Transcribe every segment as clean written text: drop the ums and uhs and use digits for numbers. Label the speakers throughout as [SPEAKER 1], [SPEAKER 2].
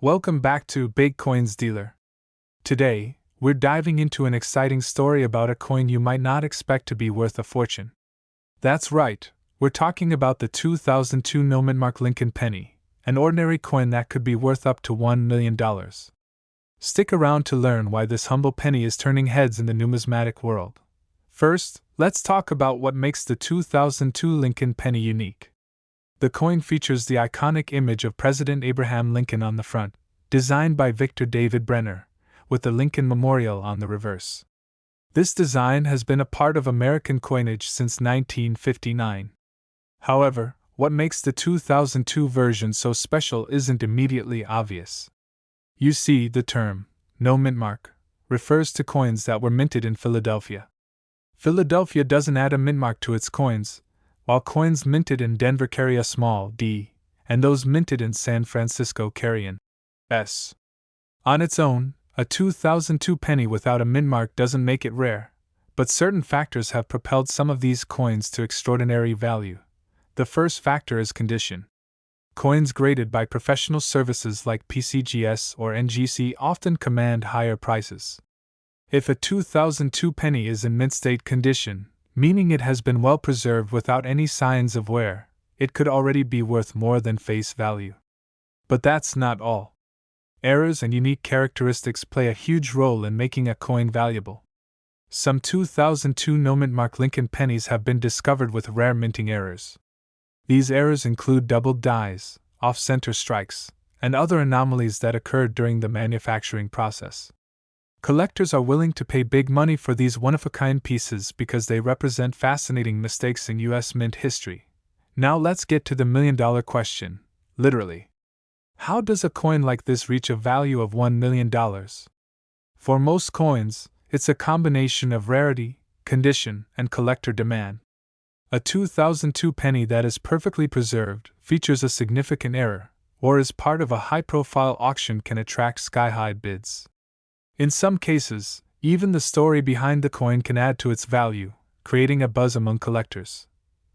[SPEAKER 1] Welcome back to Big Coins Dealer. Today, we're diving into an exciting story about a coin you might not expect to be worth a fortune. That's right, we're talking about the 2002 no-mint Lincoln penny, an ordinary coin that could be worth up to $1 million. Stick around to learn why this humble penny is turning heads in the numismatic world. First, let's talk about what makes the 2002 Lincoln penny unique. The coin features the iconic image of President Abraham Lincoln on the front, designed by Victor David Brenner, with the Lincoln Memorial on the reverse. This design has been a part of American coinage since 1959. However, what makes the 2002 version so special isn't immediately obvious. You see, the term, no mint mark, refers to coins that were minted in Philadelphia. Philadelphia doesn't add a mint mark to its coins, while coins minted in Denver carry a small d, and those minted in San Francisco carry an s. On its own, a 2002 penny without a mint mark doesn't make it rare, but certain factors have propelled some of these coins to extraordinary value. The first factor is condition. Coins graded by professional services like PCGS or NGC often command higher prices. If a 2002 penny is in mint state condition, meaning it has been well preserved without any signs of wear, it could already be worth more than face value. But that's not all. Errors and unique characteristics play a huge role in making a coin valuable. Some 2002 no-mint Lincoln pennies have been discovered with rare minting errors. These errors include doubled dies, off-center strikes, and other anomalies that occurred during the manufacturing process. Collectors are willing to pay big money for these one-of-a-kind pieces because they represent fascinating mistakes in U.S. mint history. Now let's get to the million-dollar question, literally. How does a coin like this reach a value of $1 million? For most coins, it's a combination of rarity, condition, and collector demand. A 2002 penny that is perfectly preserved, features a significant error, or is part of a high-profile auction can attract sky-high bids. In some cases, even the story behind the coin can add to its value, creating a buzz among collectors.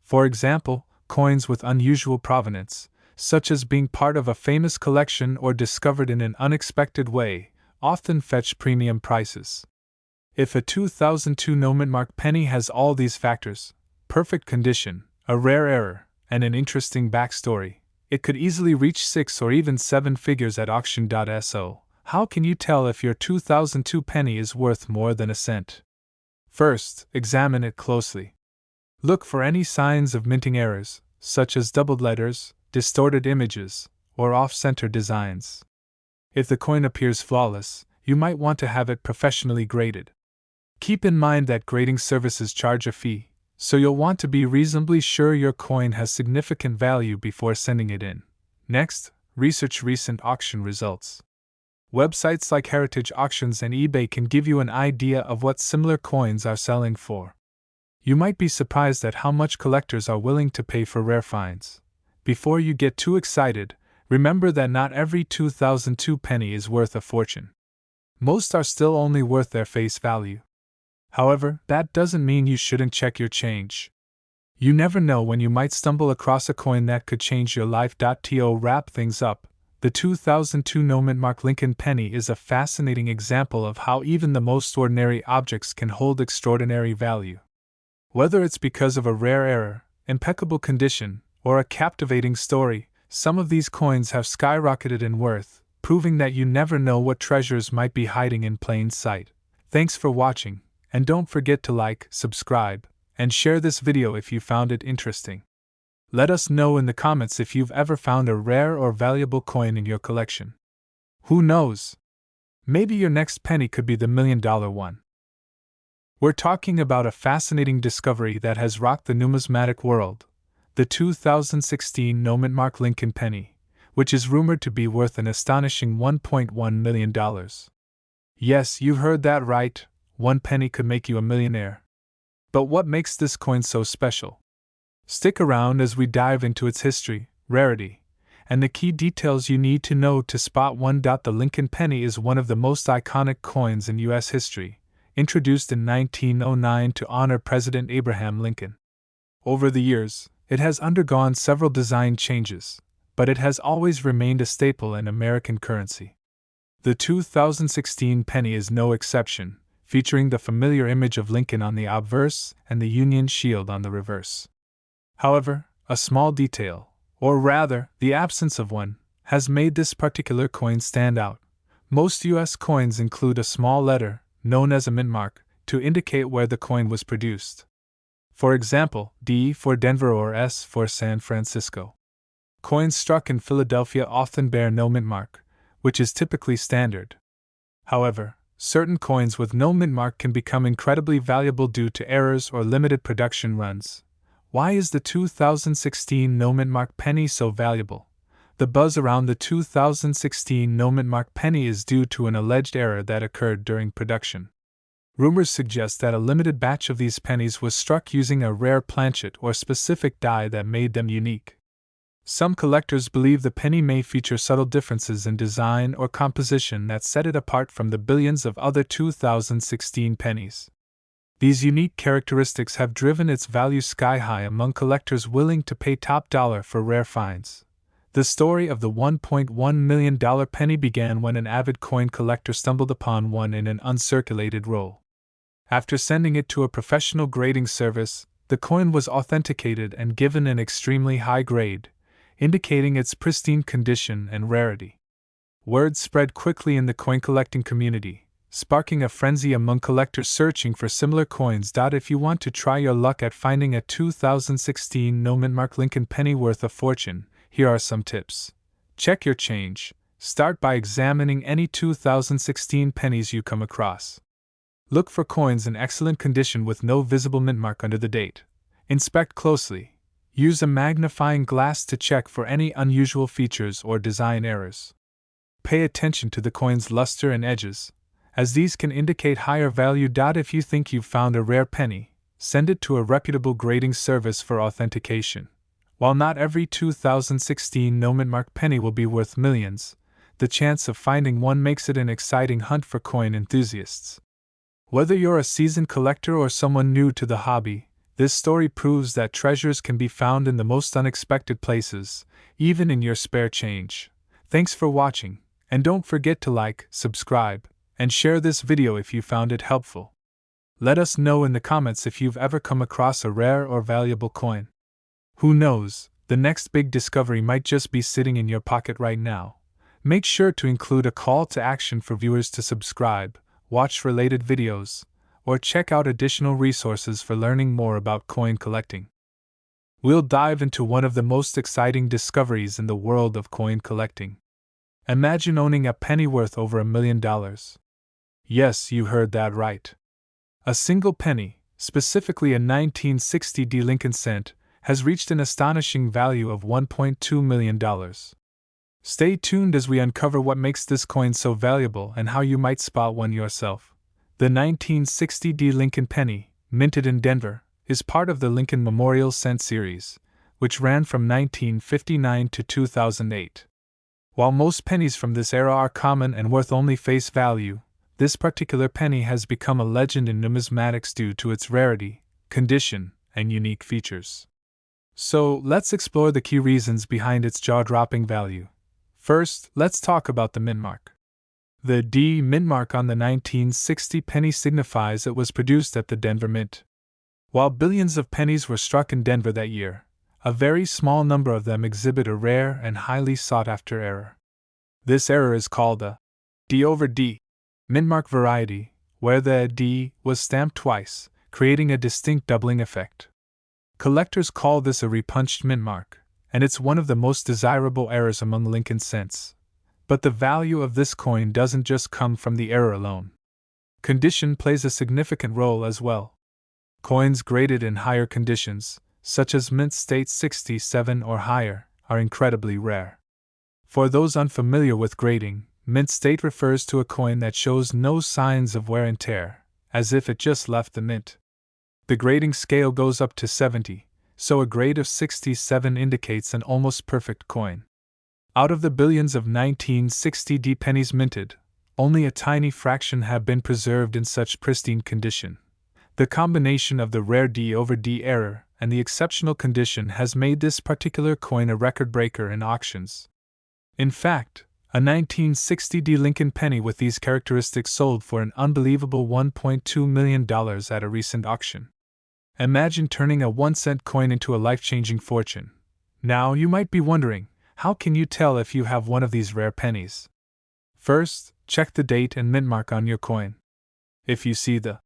[SPEAKER 1] For example, coins with unusual provenance, such as being part of a famous collection or discovered in an unexpected way, often fetch premium prices. If a 2002 no-mint penny has all these factors, perfect condition, a rare error, and an interesting backstory, it could easily reach 6 or even 7 figures at auction.so. How can you tell if your 2002 penny is worth more than a cent? First, examine it closely. Look for any signs of minting errors, such as doubled letters, distorted images, or off-center designs. If the coin appears flawless, you might want to have it professionally graded. Keep in mind that grading services charge a fee, so you'll want to be reasonably sure your coin has significant value before sending it in. Next, research recent auction results. Websites like Heritage Auctions and eBay can give you an idea of what similar coins are selling for. You might be surprised at how much collectors are willing to pay for rare finds. Before you get too excited, remember that not every 2002 penny is worth a fortune. Most are still only worth their face value. However, that doesn't mean you shouldn't check your change. You never know when you might stumble across a coin that could change your life. To wrap things up, the 2002 no-mint Lincoln penny is a fascinating example of how even the most ordinary objects can hold extraordinary value. Whether it's because of a rare error, impeccable condition, or a captivating story, some of these coins have skyrocketed in worth, proving that you never know what treasures might be hiding in plain sight. Thanks for watching, and don't forget to like, subscribe, and share this video if you found it interesting. Let us know in the comments if you've ever found a rare or valuable coin in your collection. Who knows? Maybe your next penny could be the $1 million one. We're talking about a fascinating discovery that has rocked the numismatic world, the 2016 no-mint Lincoln penny, which is rumored to be worth an astonishing $1.1 million. Yes, you heard that right, one penny could make you a millionaire. But what makes this coin so special? Stick around as we dive into its history, rarity, and the key details you need to know to spot one. The Lincoln penny is one of the most iconic coins in U.S. history, introduced in 1909 to honor President Abraham Lincoln. Over the years, it has undergone several design changes, but it has always remained a staple in American currency. The 2016 penny is no exception, featuring the familiar image of Lincoln on the obverse and the Union shield on the reverse. However, a small detail, or rather, the absence of one, has made this particular coin stand out. Most U.S. coins include a small letter, known as a mint mark, to indicate where the coin was produced. For example, D for Denver or S for San Francisco. Coins struck in Philadelphia often bear no mint mark, which is typically standard. However, certain coins with no mint mark can become incredibly valuable due to errors or limited production runs. Why is the 2016 no mint mark penny so valuable? The buzz around the 2016 no mint mark penny is due to an alleged error that occurred during production. Rumors suggest that a limited batch of these pennies was struck using a rare planchet or specific die that made them unique. Some collectors believe the penny may feature subtle differences in design or composition that set it apart from the billions of other 2016 pennies. These unique characteristics have driven its value sky high among collectors willing to pay top dollar for rare finds. The story of the $1.1 million penny began when an avid coin collector stumbled upon one in an uncirculated roll. After sending it to a professional grading service, the coin was authenticated and given an extremely high grade, indicating its pristine condition and rarity. Word spread quickly in the coin collecting community, sparking a frenzy among collectors searching for similar coins. If you want to try your luck at finding a 2016 no mint mark Lincoln penny worth a fortune, here are some tips. Check your change. Start by examining any 2016 pennies you come across. Look for coins in excellent condition with no visible mint mark under the date. Inspect closely. Use a magnifying glass to check for any unusual features or design errors. Pay attention to the coin's luster and edges, as these can indicate higher value. If you think you've found a rare penny, send it to a reputable grading service for authentication. While not every 2016 no mint mark penny will be worth millions, the chance of finding one makes it an exciting hunt for coin enthusiasts. Whether you're a seasoned collector or someone new to the hobby, this story proves that treasures can be found in the most unexpected places, even in your spare change. Thanks for watching, and don't forget to like, subscribe, and share this video if you found it helpful. Let us know in the comments if you've ever come across a rare or valuable coin. Who knows, the next big discovery might just be sitting in your pocket right now. Make sure to include a call to action for viewers to subscribe, watch related videos, or check out additional resources for learning more about coin collecting. We'll dive into one of the most exciting discoveries in the world of coin collecting. Imagine owning a penny worth over $1 million. Yes, you heard that right. A single penny, specifically a 1960 D Lincoln cent, has reached an astonishing value of $1.2 million. Stay tuned as we uncover what makes this coin so valuable and how you might spot one yourself. The 1960 D Lincoln penny, minted in Denver, is part of the Lincoln Memorial Cent series, which ran from 1959 to 2008. While most pennies from this era are common and worth only face value, this particular penny has become a legend in numismatics due to its rarity, condition, and unique features. So, let's explore the key reasons behind its jaw-dropping value. First, let's talk about the mint mark. The D mint mark on the 1960 penny signifies it was produced at the Denver Mint. While billions of pennies were struck in Denver that year, a very small number of them exhibit a rare and highly sought-after error. This error is called a D over D mint mark variety, where the D was stamped twice, creating a distinct doubling effect. Collectors call this a repunched mint mark, and it's one of the most desirable errors among Lincoln cents. But the value of this coin doesn't just come from the error alone. Condition plays a significant role as well. Coins graded in higher conditions, such as mint state 67 or higher, are incredibly rare. For those unfamiliar with grading, mint state refers to a coin that shows no signs of wear and tear, as if it just left the mint. The grading scale goes up to 70, so a grade of 67 indicates an almost perfect coin. Out of the billions of 1960 D pennies minted, only a tiny fraction have been preserved in such pristine condition. The combination of the rare D over D error and the exceptional condition has made this particular coin a record breaker in auctions. In fact, a 1960 Lincoln penny with these characteristics sold for an unbelievable $1.2 million at a recent auction. Imagine turning a 1-cent coin into a life-changing fortune. Now you might be wondering, how can you tell if you have one of these rare pennies? First, check the date and mint mark on your coin. If you see the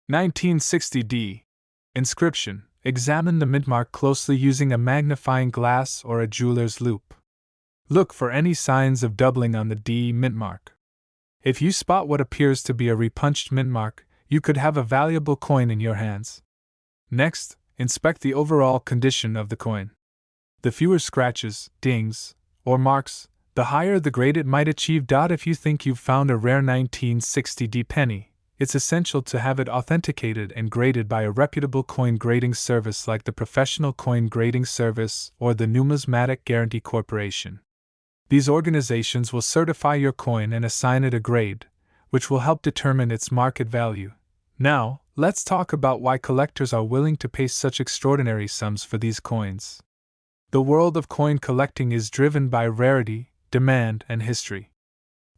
[SPEAKER 1] 1960 inscription, examine the mint mark closely using a magnifying glass or a jeweler's loupe. Look for any signs of doubling on the D mint mark. If you spot what appears to be a repunched mint mark, you could have a valuable coin in your hands. Next, inspect the overall condition of the coin. The fewer scratches, dings, or marks, the higher the grade it might achieve. If you think you've found a rare 1960 penny, it's essential to have it authenticated and graded by a reputable coin grading service like the Professional Coin Grading Service or the Numismatic Guarantee Corporation. These organizations will certify your coin and assign it a grade, which will help determine its market value. Now, let's talk about why collectors are willing to pay such extraordinary sums for these coins. The world of coin collecting is driven by rarity, demand, and history.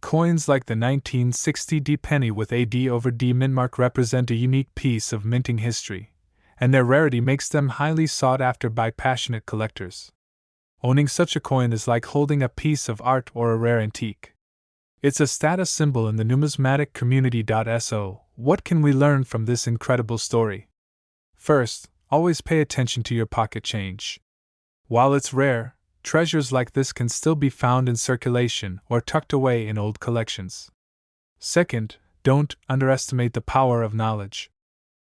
[SPEAKER 1] Coins like the 1960 penny with a D over D mint mark represent a unique piece of minting history, and their rarity makes them highly sought after by passionate collectors. Owning such a coin is like holding a piece of art or a rare antique. It's a status symbol in the numismatic community. So, what can we learn from this incredible story? First, always pay attention to your pocket change. While it's rare, treasures like this can still be found in circulation or tucked away in old collections. Second, don't underestimate the power of knowledge.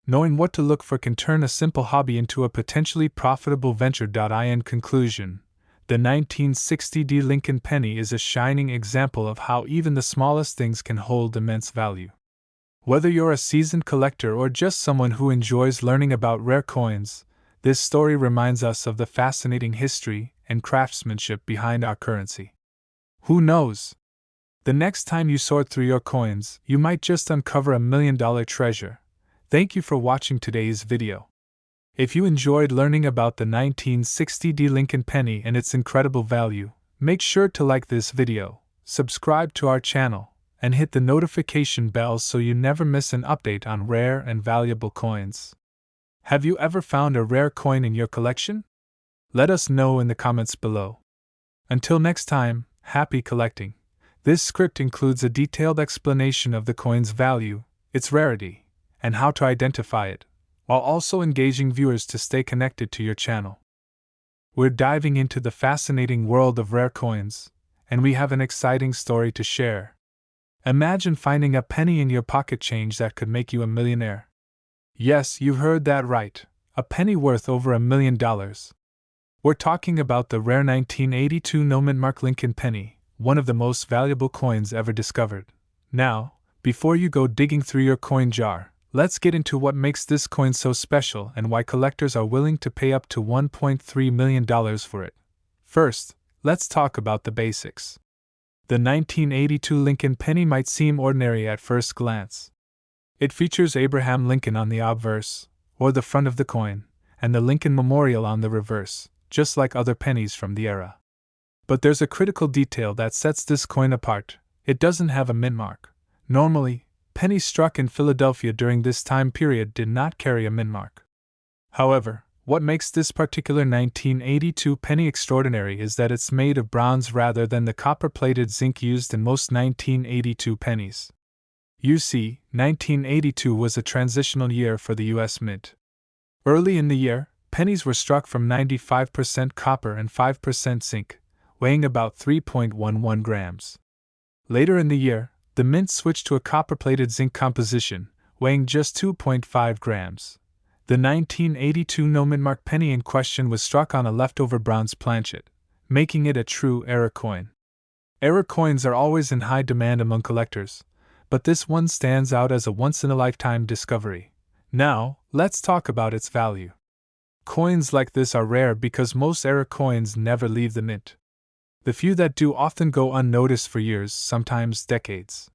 [SPEAKER 1] Knowing what to look for can turn a simple hobby into a potentially profitable venture. In conclusion, the 1960 Lincoln penny is a shining example of how even the smallest things can hold immense value. Whether you're a seasoned collector or just someone who enjoys learning about rare coins, this story reminds us of the fascinating history and craftsmanship behind our currency. Who knows? The next time you sort through your coins, you might just uncover $1 million treasure. Thank you for watching today's video. If you enjoyed learning about the 1960 Lincoln penny and its incredible value, make sure to like this video, subscribe to our channel, and hit the notification bell so you never miss an update on rare and valuable coins. Have you ever found a rare coin in your collection? Let us know in the comments below. Until next time, happy collecting. This script includes a detailed explanation of the coin's value, its rarity, and how to identify it, while also engaging viewers to stay connected to your channel. We're diving into the fascinating world of rare coins, and we have an exciting story to share. Imagine finding a penny in your pocket change that could make you a millionaire. Yes, you heard that right, a penny worth over $1 million. We're talking about the rare 1982 no-mint mark Lincoln penny, one of the most valuable coins ever discovered. Now, before you go digging through your coin jar, let's get into what makes this coin so special and why collectors are willing to pay up to $1.3 million for it. First, let's talk about the basics. The 1982 Lincoln penny might seem ordinary at first glance. It features Abraham Lincoln on the obverse, or the front of the coin, and the Lincoln Memorial on the reverse, just like other pennies from the era. But there's a critical detail that sets this coin apart: it doesn't have a mint mark. Normally, pennies struck in Philadelphia during this time period did not carry a mint mark. However, what makes this particular 1982 penny extraordinary is that it's made of bronze rather than the copper-plated zinc used in most 1982 pennies. You see, 1982 was a transitional year for the U.S. Mint. Early in the year, pennies were struck from 95% copper and 5% zinc, weighing about 3.11 grams. Later in the year, the mint switched to a copper-plated zinc composition, weighing just 2.5 grams. The 1982 no-mint mark penny in question was struck on a leftover bronze planchet, making it a true era coin. Era coins are always in high demand among collectors, but this one stands out as a once-in-a-lifetime discovery. Now, let's talk about its value. Coins like this are rare because most era coins never leave the mint. The few that do often go unnoticed for years, sometimes decades.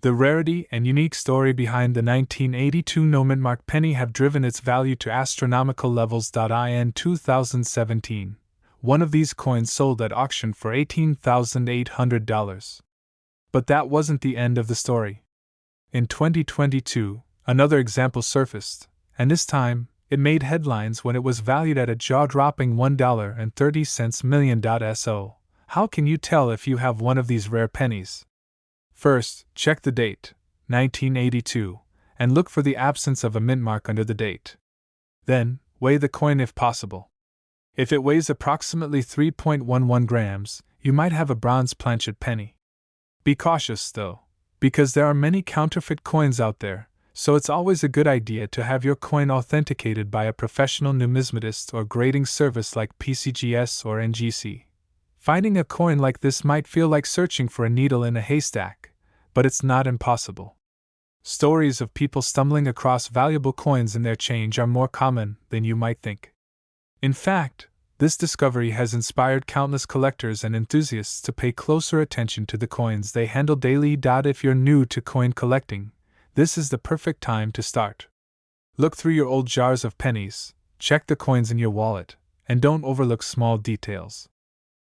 [SPEAKER 1] The rarity and unique story behind the 1982 no-mint-mark penny have driven its value to astronomical levels. In 2017, one of these coins sold at auction for $18,800. But that wasn't the end of the story. In 2022, another example surfaced, and this time, it made headlines when it was valued at a jaw-dropping $1.30 million. So, how can you tell if you have one of these rare pennies? First, check the date, 1982, and look for the absence of a mint mark under the date. Then, weigh the coin if possible. If it weighs approximately 3.11 grams, you might have a bronze planchet penny. Be cautious, though, because there are many counterfeit coins out there, so it's always a good idea to have your coin authenticated by a professional numismatist or grading service like PCGS or NGC. Finding a coin like this might feel like searching for a needle in a haystack, but it's not impossible. Stories of people stumbling across valuable coins in their change are more common than you might think. In fact, this discovery has inspired countless collectors and enthusiasts to pay closer attention to the coins they handle daily. If you're new to coin collecting, this is the perfect time to start. Look through your old jars of pennies, check the coins in your wallet, and don't overlook small details.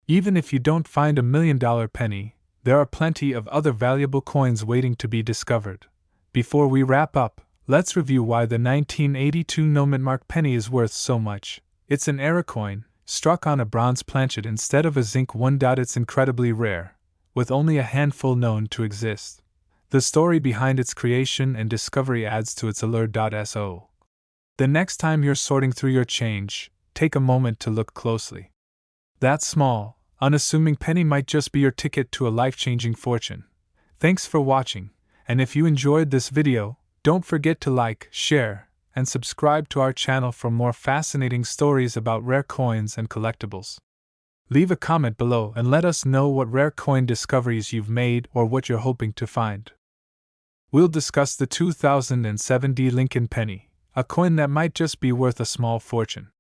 [SPEAKER 1] Even if you don't find $1 million penny, there are plenty of other valuable coins waiting to be discovered. Before we wrap up, let's review why the 1982 no-mint-mark penny is worth so much. It's an era coin, struck on a bronze planchet instead of a zinc one. It's incredibly rare, with only a handful known to exist. The story behind its creation and discovery adds to its allure. So, the next time you're sorting through your change, take a moment to look closely. That small, unassuming penny might just be your ticket to a life-changing fortune. Thanks for watching, and if you enjoyed this video, don't forget to like, share, and subscribe to our channel for more fascinating stories about rare coins and collectibles. Leave a comment below and let us know what rare coin discoveries you've made or what you're hoping to find. We'll discuss the 2007 Lincoln penny, a coin that might just be worth a small fortune.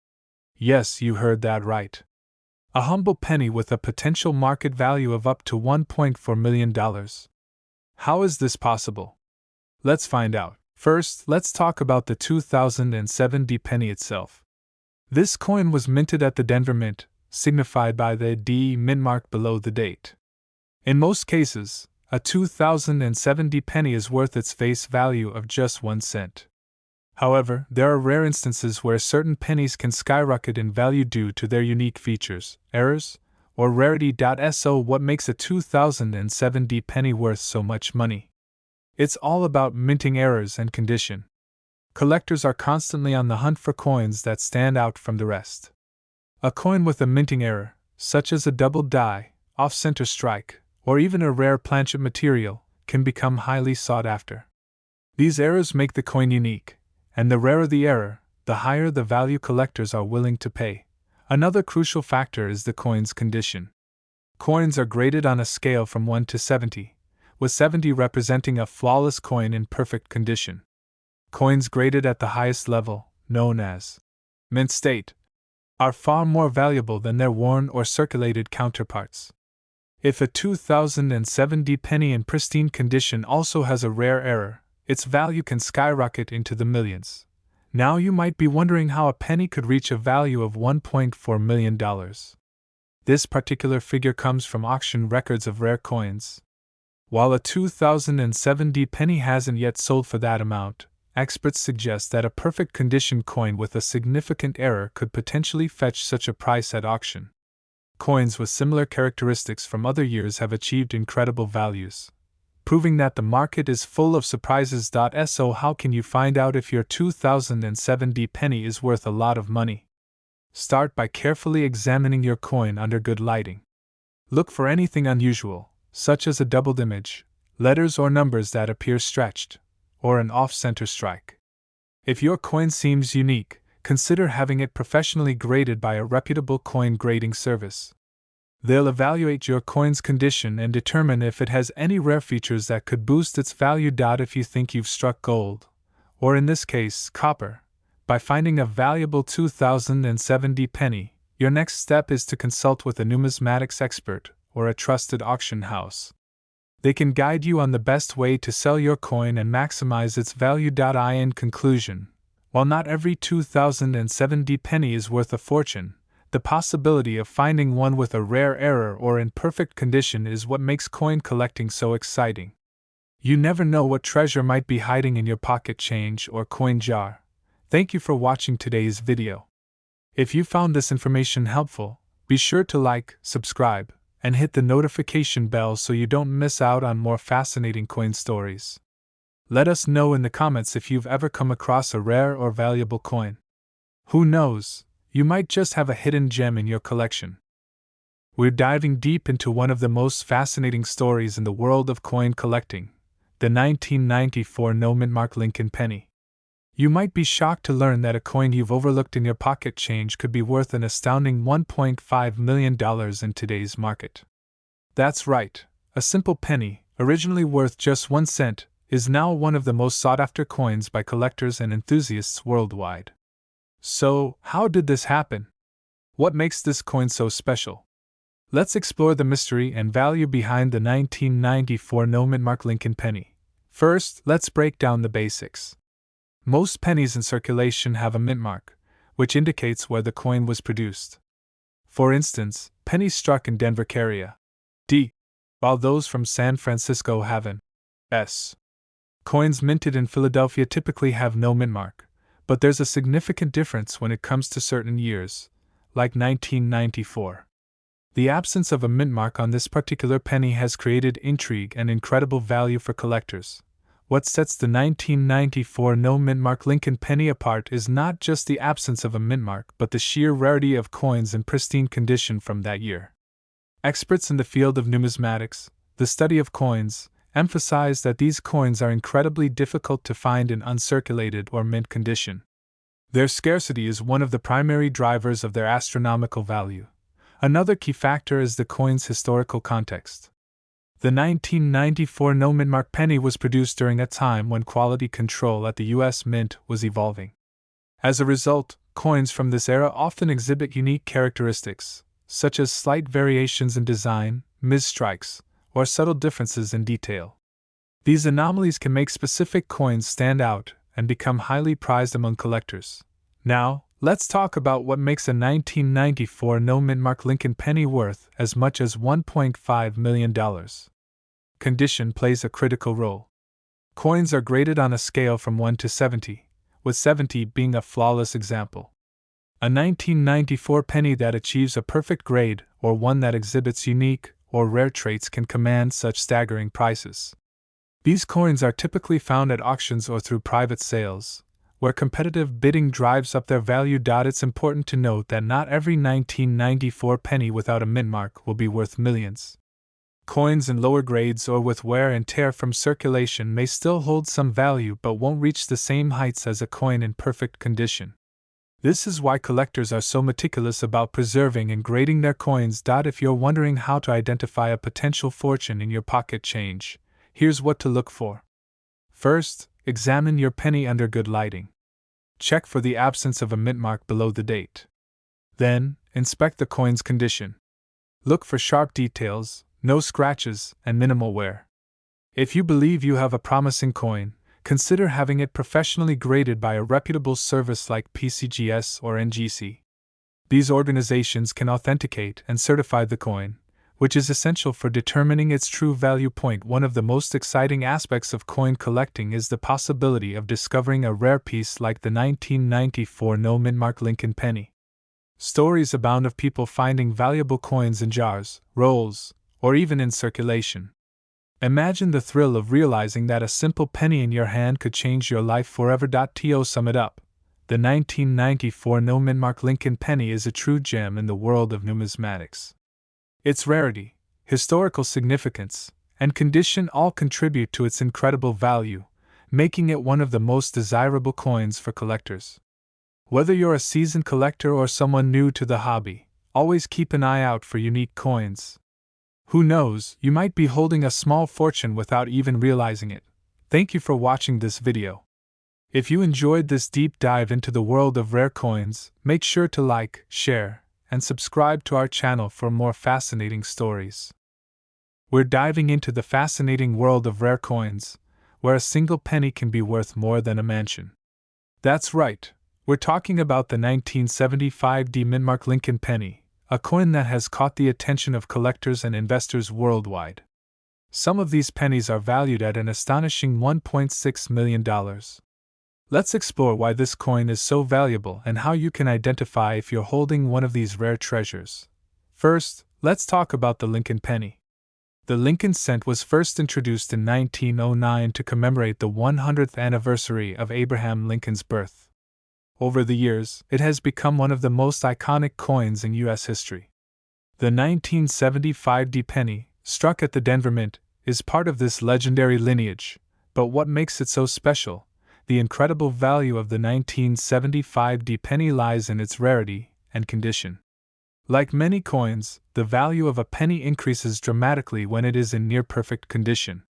[SPEAKER 1] Yes, you heard that right. A humble penny with a potential market value of up to $1.4 million. How is this possible? Let's find out. First, let's talk about the 2007 penny itself. This coin was minted at the Denver Mint, signified by the D mint mark below the date. In most cases, a 2007 penny is worth its face value of just 1 cent. However, there are rare instances where certain pennies can skyrocket in value due to their unique features, errors, or rarity. So, what makes a 2007 penny worth so much money? It's all about minting errors and condition. Collectors are constantly on the hunt for coins that stand out from the rest. A coin with a minting error, such as a double die, off-center strike, or even a rare planchet material, can become highly sought after. These errors make the coin unique, and the rarer the error, the higher the value collectors are willing to pay. Another crucial factor is the coin's condition. Coins are graded on a scale from 1 to 70, with 70 representing a flawless coin in perfect condition. Coins graded at the highest level, known as mint state, are far more valuable than their worn or circulated counterparts. If a 2007 penny in pristine condition also has a rare error, its value can skyrocket into the millions. Now you might be wondering how a penny could reach a value of $1.4 million. This particular figure comes from auction records of rare coins. While a 2007 penny hasn't yet sold for that amount, experts suggest that a perfect condition coin with a significant error could potentially fetch such a price at auction. Coins with similar characteristics from other years have achieved incredible values, proving that the market is full of surprises. So, how can you find out if your 2007 penny is worth a lot of money? Start by carefully examining your coin under good lighting. Look for anything unusual, such as a doubled image, letters or numbers that appear stretched, or an off-center strike. If your coin seems unique, consider having it professionally graded by a reputable coin grading service. They'll evaluate your coin's condition and determine if it has any rare features that could boost its value. If you think you've struck gold, or in this case, copper, by finding a valuable 2007 penny, your next step is to consult with a numismatics expert or a trusted auction house. They can guide you on the best way to sell your coin and maximize its value. In conclusion, while not every 2070 penny is worth a fortune, the possibility of finding one with a rare error or in perfect condition is what makes coin collecting so exciting. You never know what treasure might be hiding in your pocket change or coin jar. Thank you for watching today's video. If you found this information helpful, be sure to like, subscribe, and hit the notification bell so you don't miss out on more fascinating coin stories. Let us know in the comments if you've ever come across a rare or valuable coin. Who knows, you might just have a hidden gem in your collection. We're diving deep into one of the most fascinating stories in the world of coin collecting, the 1994 no-mint Lincoln penny. You might be shocked to learn that a coin you've overlooked in your pocket change could be worth an astounding $1.5 million in today's market. That's right, a simple penny, originally worth just 1 cent, is now one of the most sought-after coins by collectors and enthusiasts worldwide. So, how did this happen? What makes this coin so special? Let's explore the mystery and value behind the 1994 no-mint Lincoln penny. First, let's break down the basics. Most pennies in circulation have a mint mark, which indicates where the coin was produced. For instance, pennies struck in Denver carry a D, while those from San Francisco have an S. Coins minted in Philadelphia typically have no mint mark, but there's a significant difference when it comes to certain years, like 1994. The absence of a mint mark on this particular penny has created intrigue and incredible value for collectors. What sets the 1994 no-mint Lincoln penny apart is not just the absence of a mint mark but the sheer rarity of coins in pristine condition from that year. Experts in the field of numismatics, the study of coins, emphasize that these coins are incredibly difficult to find in uncirculated or mint condition. Their scarcity is one of the primary drivers of their astronomical value. Another key factor is the coin's historical context. The 1994 no-mint penny was produced during a time when quality control at the U.S. Mint was evolving. As a result, coins from this era often exhibit unique characteristics, such as slight variations in design, misstrikes, or subtle differences in detail. These anomalies can make specific coins stand out and become highly prized among collectors. Now, let's talk about what makes a 1994 no-mint Lincoln penny worth as much as $1.5 million. Condition plays a critical role. Coins are graded on a scale from 1 to 70, with 70 being a flawless example. A 1994 penny that achieves a perfect grade, or one that exhibits unique or rare traits, can command such staggering prices. These coins are typically found at auctions or through private sales, where competitive bidding drives up their value. It's important to note that not every 1994 penny without a mint mark will be worth millions. Coins in lower grades or with wear and tear from circulation may still hold some value but won't reach the same heights as a coin in perfect condition. This is why collectors are so meticulous about preserving and grading their coins. If you're wondering how to identify a potential fortune in your pocket change, here's what to look for. First, examine your penny under good lighting. Check for the absence of a mint mark below the date. Then, inspect the coin's condition. Look for sharp details, no scratches, and minimal wear. If you believe you have a promising coin, consider having it professionally graded by a reputable service like PCGS or NGC. These organizations can authenticate and certify the coin, which is essential for determining its true value. One of the most exciting aspects of coin collecting is the possibility of discovering a rare piece like the 1994 no-mint Lincoln penny. Stories abound of people finding valuable coins in jars, rolls, or even in circulation. Imagine the thrill of realizing that a simple penny in your hand could change your life forever. To sum it up, the 1994 no-mint Lincoln penny is a true gem in the world of numismatics. Its rarity, historical significance, and condition all contribute to its incredible value, making it one of the most desirable coins for collectors. Whether you're a seasoned collector or someone new to the hobby, always keep an eye out for unique coins. Who knows, you might be holding a small fortune without even realizing it. Thank you for watching this video. If you enjoyed this deep dive into the world of rare coins, make sure to like, share, and subscribe to our channel for more fascinating stories. We're diving into the fascinating world of rare coins, where a single penny can be worth more than a mansion. That's right, we're talking about the 1975 Mint Lincoln penny, a coin that has caught the attention of collectors and investors worldwide. Some of these pennies are valued at an astonishing $1.6 million. Let's explore why this coin is so valuable and how you can identify if you're holding one of these rare treasures. First, let's talk about the Lincoln penny. The Lincoln cent was first introduced in 1909 to commemorate the 100th anniversary of Abraham Lincoln's birth. Over the years, it has become one of the most iconic coins in U.S. history. The 1975 penny, struck at the Denver Mint, is part of this legendary lineage, but what makes it so special? The incredible value of the 1975 penny lies in its rarity and condition. Like many coins, the value of a penny increases dramatically when it is in near-perfect condition.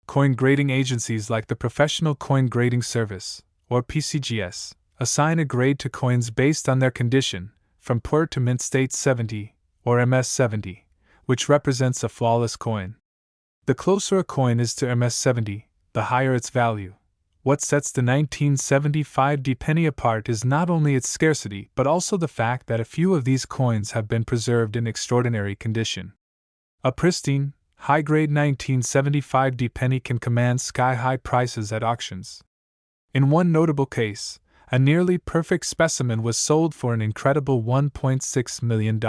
[SPEAKER 1] Coin grading agencies like the Professional Coin Grading Service, or PCGS, assign a grade to coins based on their condition, from poor to mint state 70, or MS 70, which represents a flawless coin. The closer a coin is to MS 70, the higher its value. What sets the 1975 penny apart is not only its scarcity but also the fact that a few of these coins have been preserved in extraordinary condition. A pristine, high-grade 1975 penny can command sky-high prices at auctions. In one notable case, a nearly perfect specimen was sold for an incredible $1.6 million.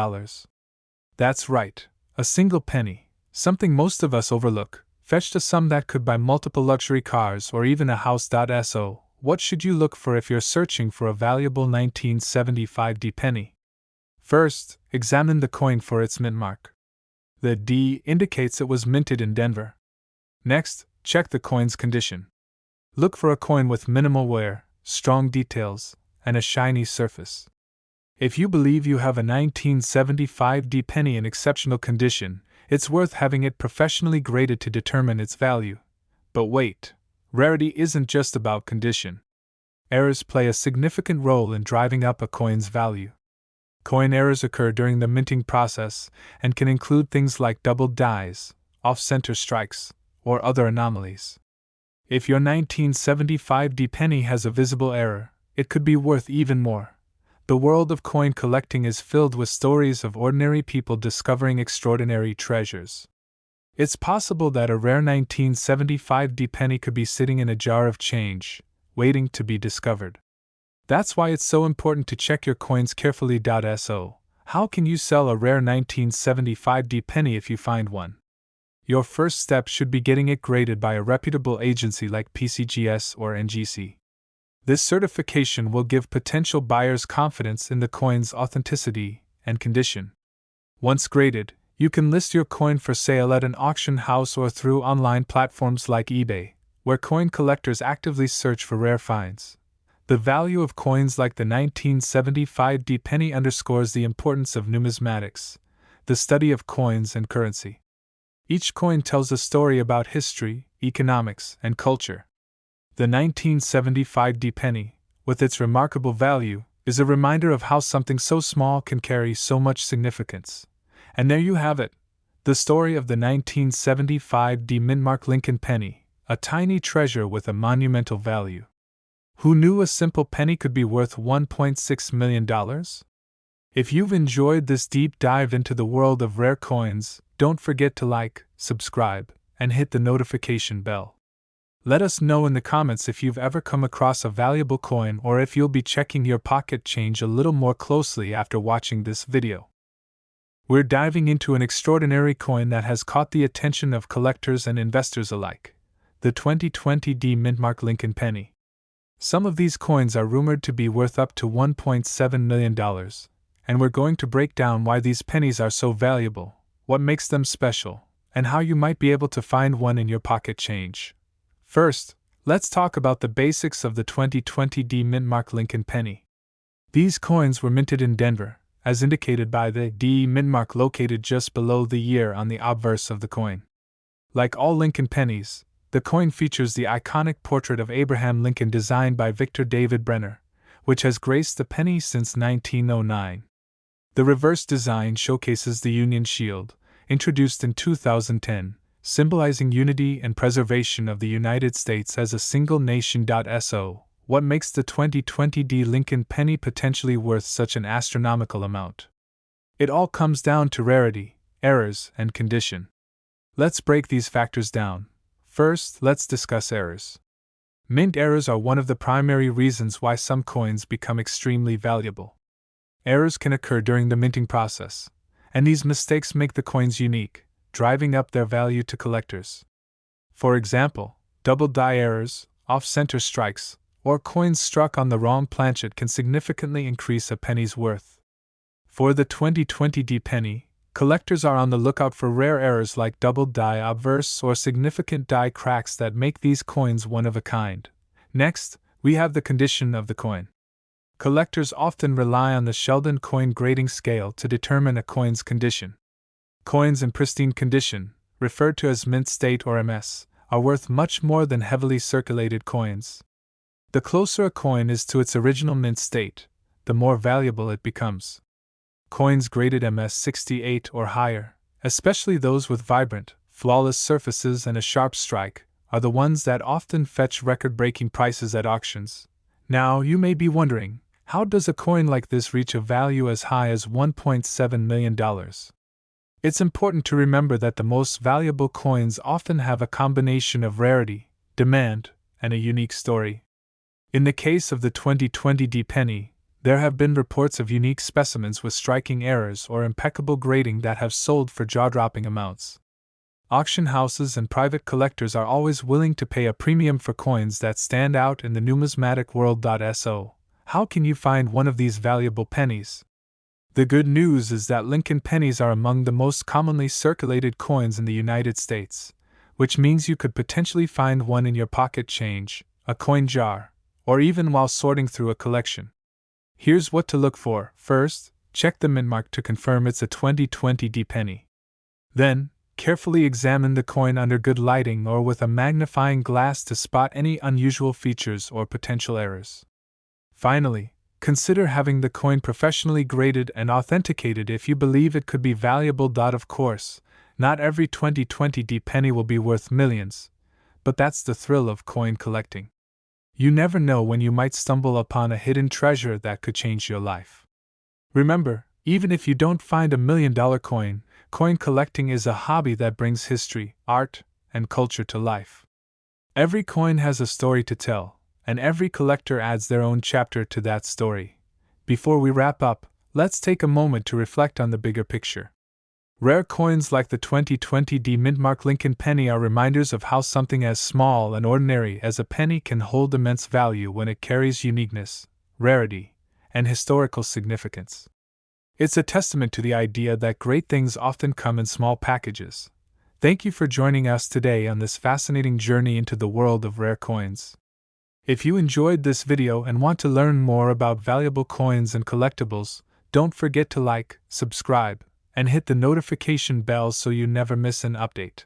[SPEAKER 1] That's right, a single penny, something most of us overlook, fetched a sum that could buy multiple luxury cars or even a house. So, what should you look for if you're searching for a valuable 1975 penny? First, examine the coin for its mint mark. The D indicates it was minted in Denver. Next, check the coin's condition. Look for a coin with minimal wear, strong details, and a shiny surface. If you believe you have a 1975 penny in exceptional condition, it's worth having it professionally graded to determine its value. But wait, rarity isn't just about condition. Errors play a significant role in driving up a coin's value. Coin errors occur during the minting process and can include things like doubled dies, off-center strikes, or other anomalies. If your 1975 penny has a visible error, it could be worth even more. The world of coin collecting is filled with stories of ordinary people discovering extraordinary treasures. It's possible that a rare 1975 penny could be sitting in a jar of change, waiting to be discovered. That's why it's so important to check your coins carefully. So, how can you sell a rare 1975 penny if you find one? Your first step should be getting it graded by a reputable agency like PCGS or NGC. This certification will give potential buyers confidence in the coin's authenticity and condition. Once graded, you can list your coin for sale at an auction house or through online platforms like eBay, where coin collectors actively search for rare finds. The value of coins like the 1975 penny underscores the importance of numismatics, the study of coins and currency. Each coin tells a story about history, economics, and culture. The 1975 penny, with its remarkable value, is a reminder of how something so small can carry so much significance. And there you have it, the story of the 1975 Mint Lincoln penny, a tiny treasure with a monumental value. Who knew a simple penny could be worth $1.6 million? If you've enjoyed this deep dive into the world of rare coins, don't forget to like, subscribe, and hit the notification bell. Let us know in the comments if you've ever come across a valuable coin or if you'll be checking your pocket change a little more closely after watching this video. We're diving into an extraordinary coin that has caught the attention of collectors and investors alike, the 2020 Mint Lincoln penny. Some of these coins are rumored to be worth up to $1.7 million, and we're going to break down why these pennies are so valuable, what makes them special, and how you might be able to find one in your pocket change. First, let's talk about the basics of the 2020 Mint Lincoln penny. These coins were minted in Denver, as indicated by the D mint mark located just below the year on the obverse of the coin. Like all Lincoln pennies, the coin features the iconic portrait of Abraham Lincoln designed by Victor David Brenner, which has graced the penny since 1909. The reverse design showcases the Union Shield, introduced in 2010, symbolizing unity and preservation of the United States as a single nation. So, what makes the 2020 Lincoln penny potentially worth such an astronomical amount? It all comes down to rarity, errors, and condition. Let's break these factors down. First, let's discuss errors. Mint errors are one of the primary reasons why some coins become extremely valuable. Errors can occur during the minting process, and these mistakes make the coins unique, driving up their value to collectors. For example, double die errors, off-center strikes, or coins struck on the wrong planchet can significantly increase a penny's worth. For the 2020 penny, collectors are on the lookout for rare errors like double die obverse or significant die cracks that make these coins one of a kind. Next, we have the condition of the coin. Collectors often rely on the Sheldon coin grading scale to determine a coin's condition. Coins in pristine condition, referred to as mint state or MS, are worth much more than heavily circulated coins. The closer a coin is to its original mint state, the more valuable it becomes. Coins graded MS68 or higher, especially those with vibrant, flawless surfaces and a sharp strike, are the ones that often fetch record-breaking prices at auctions. Now, you may be wondering, how does a coin like this reach a value as high as $1.7 million? It's important to remember that the most valuable coins often have a combination of rarity, demand, and a unique story. In the case of the 2020 penny, there have been reports of unique specimens with striking errors or impeccable grading that have sold for jaw-dropping amounts. Auction houses and private collectors are always willing to pay a premium for coins that stand out in the numismatic world. So, how can you find one of these valuable pennies? The good news is that Lincoln pennies are among the most commonly circulated coins in the United States, which means you could potentially find one in your pocket change, a coin jar, or even while sorting through a collection. Here's what to look for. First, check the mint mark to confirm it's a 2020 penny. Then, carefully examine the coin under good lighting or with a magnifying glass to spot any unusual features or potential errors. Finally, consider having the coin professionally graded and authenticated if you believe it could be valuable. Of course, not every 2020 penny will be worth millions, but that's the thrill of coin collecting. You never know when you might stumble upon a hidden treasure that could change your life. Remember, even if you don't find $1 million coin, coin collecting is a hobby that brings history, art, and culture to life. Every coin has a story to tell, and every collector adds their own chapter to that story. Before we wrap up, let's take a moment to reflect on the bigger picture. Rare coins like the 2020 mintmark Lincoln penny are reminders of how something as small and ordinary as a penny can hold immense value when it carries uniqueness, rarity, and historical significance. It's a testament to the idea that great things often come in small packages. Thank you for joining us today on this fascinating journey into the world of rare coins. If you enjoyed this video and want to learn more about valuable coins and collectibles, don't forget to like, subscribe, and hit the notification bell so you never miss an update.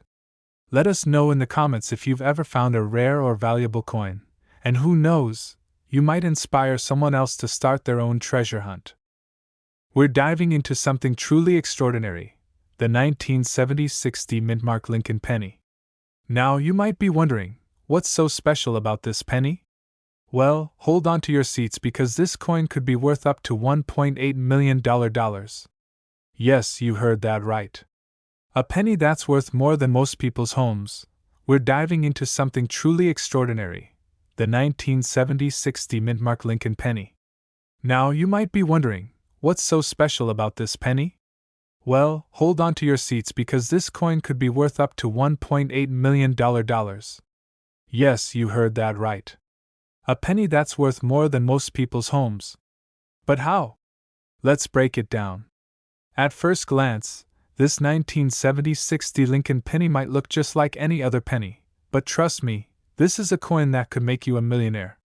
[SPEAKER 1] Let us know in the comments if you've ever found a rare or valuable coin, and who knows, you might inspire someone else to start their own treasure hunt. We're diving into something truly extraordinary, the 1976 mintmark Lincoln penny. Now you might be wondering, what's so special about this penny? Well, hold on to your seats because this coin could be worth up to $1.8 million. Yes, you heard that right. A penny that's worth more than most people's homes. We're diving into something truly extraordinary, the 1976 mintmark Lincoln penny. Now you might be wondering, what's so special about this penny? Well, hold on to your seats because this coin could be worth up to $1.8 million. Yes, you heard that right. A penny that's worth more than most people's homes. But how? Let's break it down. At first glance, this 1976 Lincoln penny might look just like any other penny, but trust me, this is a coin that could make you a millionaire.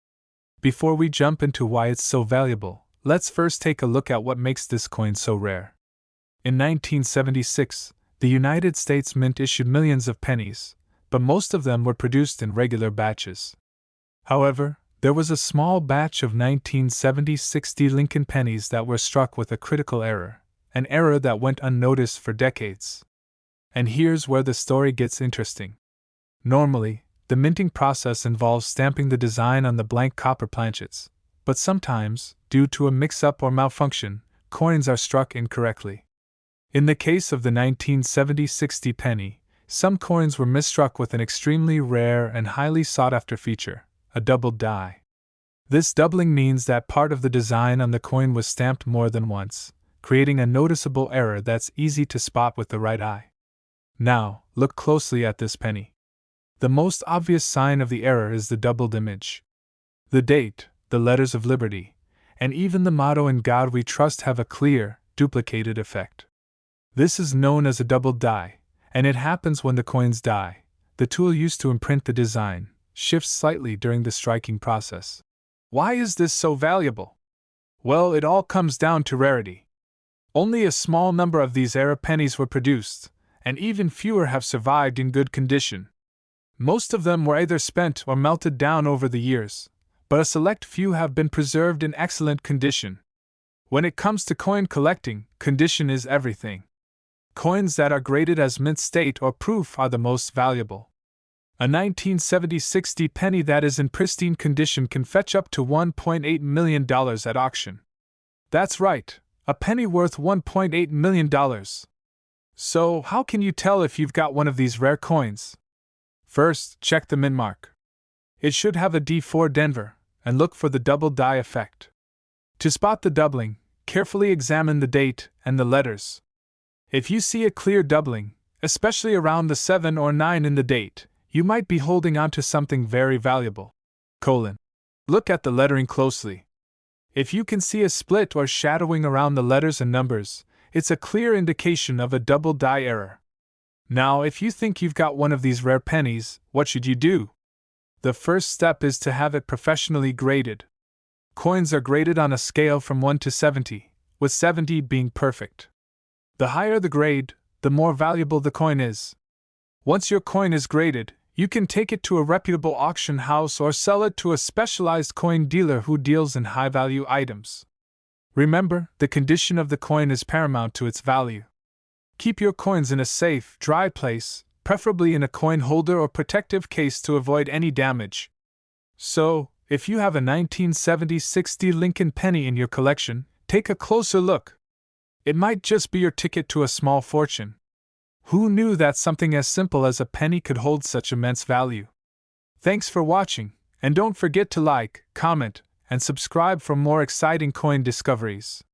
[SPEAKER 1] Before we jump into why it's so valuable, let's first take a look at what makes this coin so rare. In 1976, the United States Mint issued millions of pennies, but most of them were produced in regular batches. However, there was a small batch of 1976 Lincoln pennies that were struck with a critical error. An error that went unnoticed for decades. And here's where the story gets interesting. Normally, the minting process involves stamping the design on the blank copper planchets, but sometimes, due to a mix-up or malfunction, coins are struck incorrectly. In the case of the 1970 60 penny, some coins were misstruck with an extremely rare and highly sought-after feature, a doubled die. This doubling means that part of the design on the coin was stamped more than once, creating a noticeable error that's easy to spot with the right eye. Now, look closely at this penny. The most obvious sign of the error is the doubled image. The date, the letters of liberty, and even the motto "In God We Trust" have a clear, duplicated effect. This is known as a doubled die, and it happens when the coin's die, the tool used to imprint the design, shifts slightly during the striking process. Why is this so valuable? Well, it all comes down to rarity. Only a small number of these era pennies were produced, and even fewer have survived in good condition. Most of them were either spent or melted down over the years, but a select few have been preserved in excellent condition. When it comes to coin collecting, condition is everything. Coins that are graded as mint state or proof are the most valuable. A 1970 60 penny that is in pristine condition can fetch up to $1.8 million at auction. That's right, a penny worth $1.8 million. So, how can you tell if you've got one of these rare coins? First, check the mint mark. It should have a D4 Denver, and look for the double die effect. To spot the doubling, carefully examine the date and the letters. If you see a clear doubling, especially around the 7 or 9 in the date, you might be holding on to something very valuable. Look at the lettering closely. If you can see a split or shadowing around the letters and numbers, it's a clear indication of a double die error. Now, if you think you've got one of these rare pennies, what should you do? The first step is to have it professionally graded. Coins are graded on a scale from 1 to 70, with 70 being perfect. The higher the grade, the more valuable the coin is. Once your coin is graded, you can take it to a reputable auction house or sell it to a specialized coin dealer who deals in high-value items. Remember, the condition of the coin is paramount to its value. Keep your coins in a safe, dry place, preferably in a coin holder or protective case to avoid any damage. So, if you have a 1970 60 Lincoln penny in your collection, take a closer look. It might just be your ticket to a small fortune. Who knew that something as simple as a penny could hold such immense value? Thanks for watching, and don't forget to like, comment, and subscribe for more exciting coin discoveries.